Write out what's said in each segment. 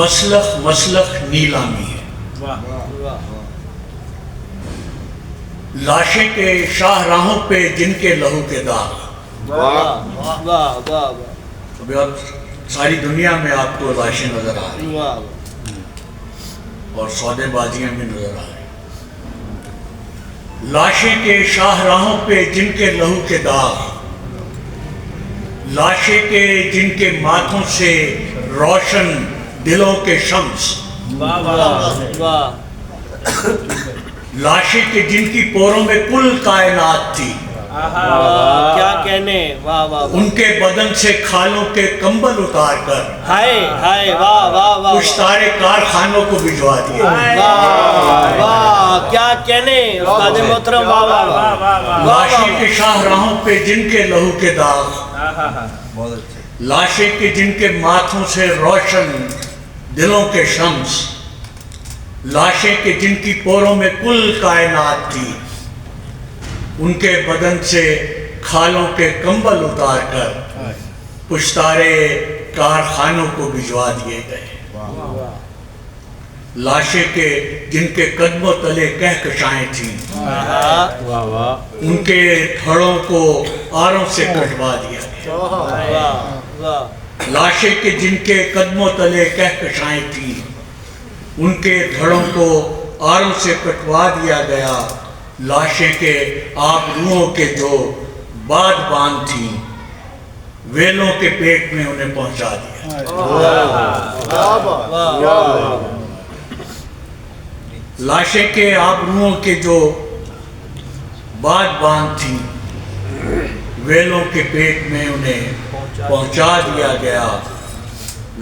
مسلخ نیلامی ہے. لاشیں کے شاہراہوں پہ جن کے لہو کے داغ. ابھی اب ساری دنیا میں آپ کو لاشیں نظر آ رہی ہیں اور سودے بازیاں بھی نظر آ رہی ہیں. لاشیں کے شاہراہوں پہ جن کے لہو کے داغ، لاشیں کے جن کے ماتھوں سے روشن دلوں کے شمس، لاشیں کے جن کی پوروں میں کل کائنات تھی، کیا کہنے، واہ واہ ان کے بدن سے کھالوں کے کمبل اتار کر ہائے ہائے واہ واہ واہ پشتارے کارخانوں کو بھجوا دیے. واہ کیا کہنے استاد محترم، واہ واہ واہ. لاشیں کے شاہراہوں پہ جن کے لہو کے داغ، لاشیں کے جن کے ماتھوں سے روشن دلوں کے شمس، لاشیں کے جن کی پوروں میں کل کائنات تھی، ان کے بدن سے کھالوں کے کمبل اتار کر پشتارے کارخانوں کو بھجوا دیے گئے. لاشیں کے جن کے قدموں تلے کہکشائیں تھیں، ان کے دھڑوں کو آروں سے کٹوا دیا گیا. لاشیں کے جن کے قدموں تلے کہکشائیں تھیں، ان کے دھڑوں کو آروں سے کٹوا دیا گیا. لاشیں کے آپ روحوں کے جو بادبان تھیں، ویلوں کے پیٹ میں انہیں پہنچا دیا. لاشیں کے آپ روحوں کے جو بادبان تھیں، ویلوں کے پیٹ میں انہیں پہنچا دیا گیا.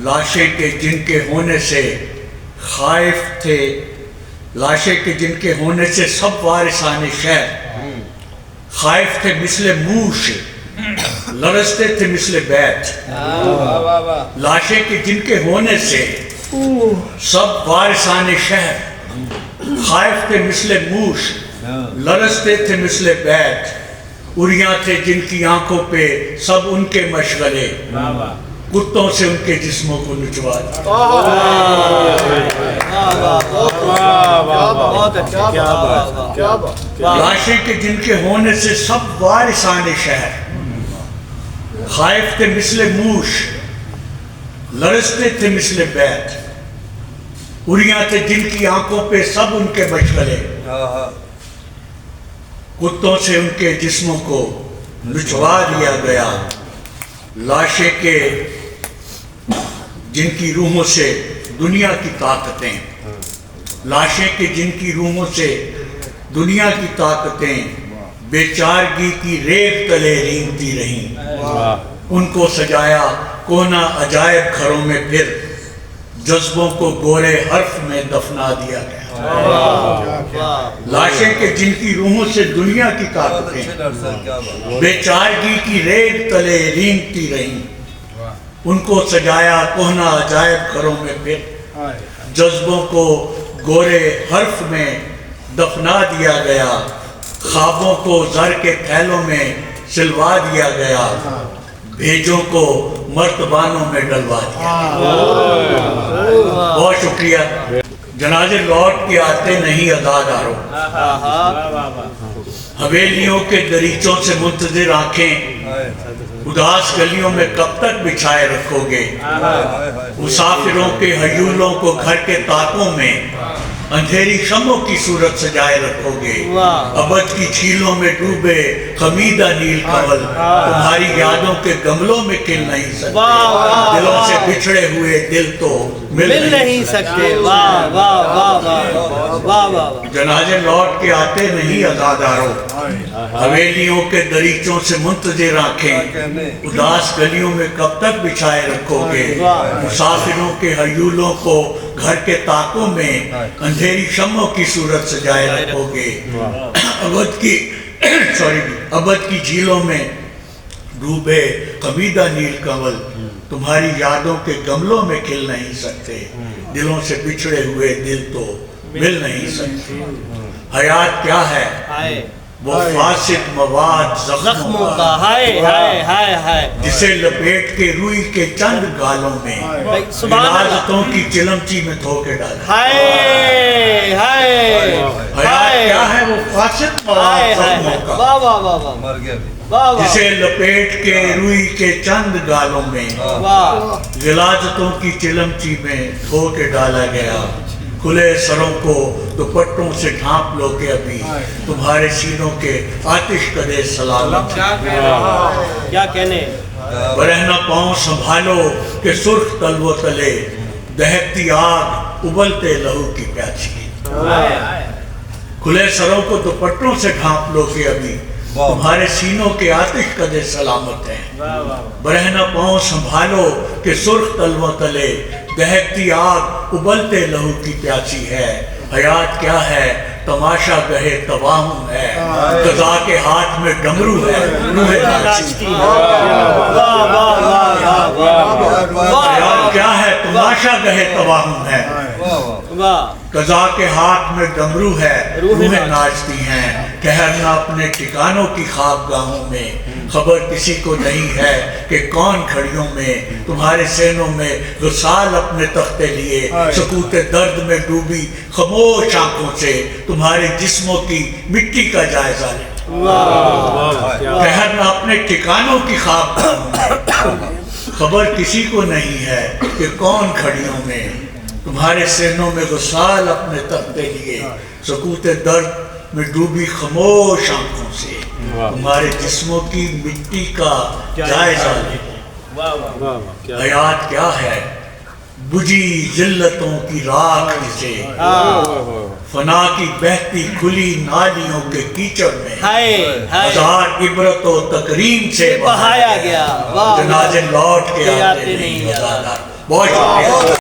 لاشیں کے جن کے ہونے سے خائف تھے، لاشیں کے جن کے ہونے سے سب وارثان شہر خائف تھے مثل موش، لرزتے تھے مثل بیت. لاشیں کے جن کے ہونے سے سب وارثان شہر خائف تھے مثل موش، لرزتے تھے مثل بیت. اریاں تھے جن کی آنکھوں پہ سب ان کے مشغلے، کتوں سے ان کے جسموں کو نچوا دیا. لاشیں کے جن کے ہونے سے سب وارثان شہر خائف تھے مثل موش، لرزتے تھے مثل بیت. اریاں تھے جن کی آنکھوں پہ سب ان کے مشغلے، کتوں سے ان کے جسموں کو نچوا دیا گیا. لاشیں کے جن کی روحوں سے دنیا کی طاقتیں، لاشیں کے جن کی روحوں سے دنیا کی طاقتیں بے چارگی کی ریت تلے رینگتی رہیں. ان کو سجایا کونا عجائب گھروں میں، پھر جذبوں کو گورے حرف میں دفنا دیا گیا. لاشیں کے جن کی روحوں سے دنیا کی طاقتیں بے چارگی کی ریت تلے رینگتی رہیں. ان کو سجایا کونا عجائب گھروں میں، پھر جذبوں کو گورے حرف میں دفنا دیا گیا. خوابوں کو زر کے تھیلوں میں سلوا دیا گیا، بھیجوں کو مرتبانوں میں ڈلوا دیا. بہت شکریہ. جنازے لوٹ کے آتے نہیں عزادارو، حویلیوں کے دریچوں سے منتظر آنکھیں اداس گلیوں میں کب تک بچھائے رکھو گے. مسافروں کے ہیولوں کو گھر کے طاقوں میں اندھیری شمعوں کی صورت سجائے رکھو گے. ابد کی جھیلوں میں ڈوبے خمیدہ نیل کنول تمہاری یادوں کے گملوں میں کھل نہیں سکتے. دلوں سے بچھڑے ہوئے دل تو مل نہیں سکتے. جنازے لوٹ کے آتے نہیں عزادارو، حویلیوں کے دریچوں سے منتظر آنکھیں اداس گلیوں میں کب تک بچھائے رکھو گے. مسافروں کے ہیولوں کو گھر کے طاقوں میں اندھیری شمعوں کی صورت سجائے رکھو گے. ابد کی جھیلوں میں ڈوبے خمیدہ نیل کنول تمہاری یادوں کے گملوں میں کھل نہیں سکتے. دلوں سے بچھڑے ہوئے دل تو مل نہیں سکتے. حیات کیا ہے وہ فاسد مواد زخموں کا ہائے ہائے ہائے ہائے جسے لپیٹ کے روئی کے چند گالوں میں سبحان اللہ غلاظتوں کی چلمچی میں دھو کے ڈالا. ہائے ہائے حیات کیا ہے؟ وہ فاسد مواد زخموں کا واہ واہ واہ واہ مر گیا بھی. واہ واہ جسے لپیٹ کے روئی کے چند گالوں میں واہ غلاظتوں کی چلمچی میں دھو کے ڈالا گیا. کھلے سروں کو دوپٹوں سے ڈھانپ لو کہ ابھی تمہارے سینوں کے آتش کدے سلامت ہیں. کیا کہنے برہنہ پاؤں سنبھالو کہ سرخ تلو تلے دہکتی آگ ابلتے لہو کی پیاسی. کھلے سروں کو دوپٹوں سے ڈھانپ لو کہ ابھی تمہارے سینوں کے آتش کدے سلامت ہیں. برہنہ پاؤں سنبھالو کہ سرخ تلو تلے دہکتی آگ ابلتے لہو کی پیاسی ہے. حیات کیا ہے؟ تماشا گہے تواہم ہے. قضا کے ہاتھ میں ڈمرو ہے روح ناچتی. حیات کیا ہے؟ تماشا گہے تواہم ہے. قضا کے ہاتھ میں ڈمرو ہے روحیں ناچتی ہیں. ٹھہرنا اپنے ٹھکانوں کی خوابگاہوں میں. خبر کسی کو نہیں ہے کہ کون کھڑیوں میں تمہارے سینوں میں غسال اپنے تختے لیے سکوت درد میں ڈوبی خاموش آنکھوں سے تمہارے جسموں کی مٹی کا جائزہ لے. ٹھہرنا اپنے ٹھکانوں کی خوابگاہوں میں. خبر کسی کو نہیں ہے کہ کون کھڑیوں میں تمہارے سینوں میں غسال اپنے تختے لیے سکوت درد میں ڈوبی خاموش آنکھوں سے تمہارے جسموں کی مٹی کا جائزہ لے. حیات کیا ہے؟ بجھی ذلتوں کی راکھ جسے فنا کی بہتی کھلی نالیوں کے کیچڑ میں ہزار عبرت و تکریم سے بہایا گیا. جنازے لوٹ کے آتے نہیں. بہت شکریہ.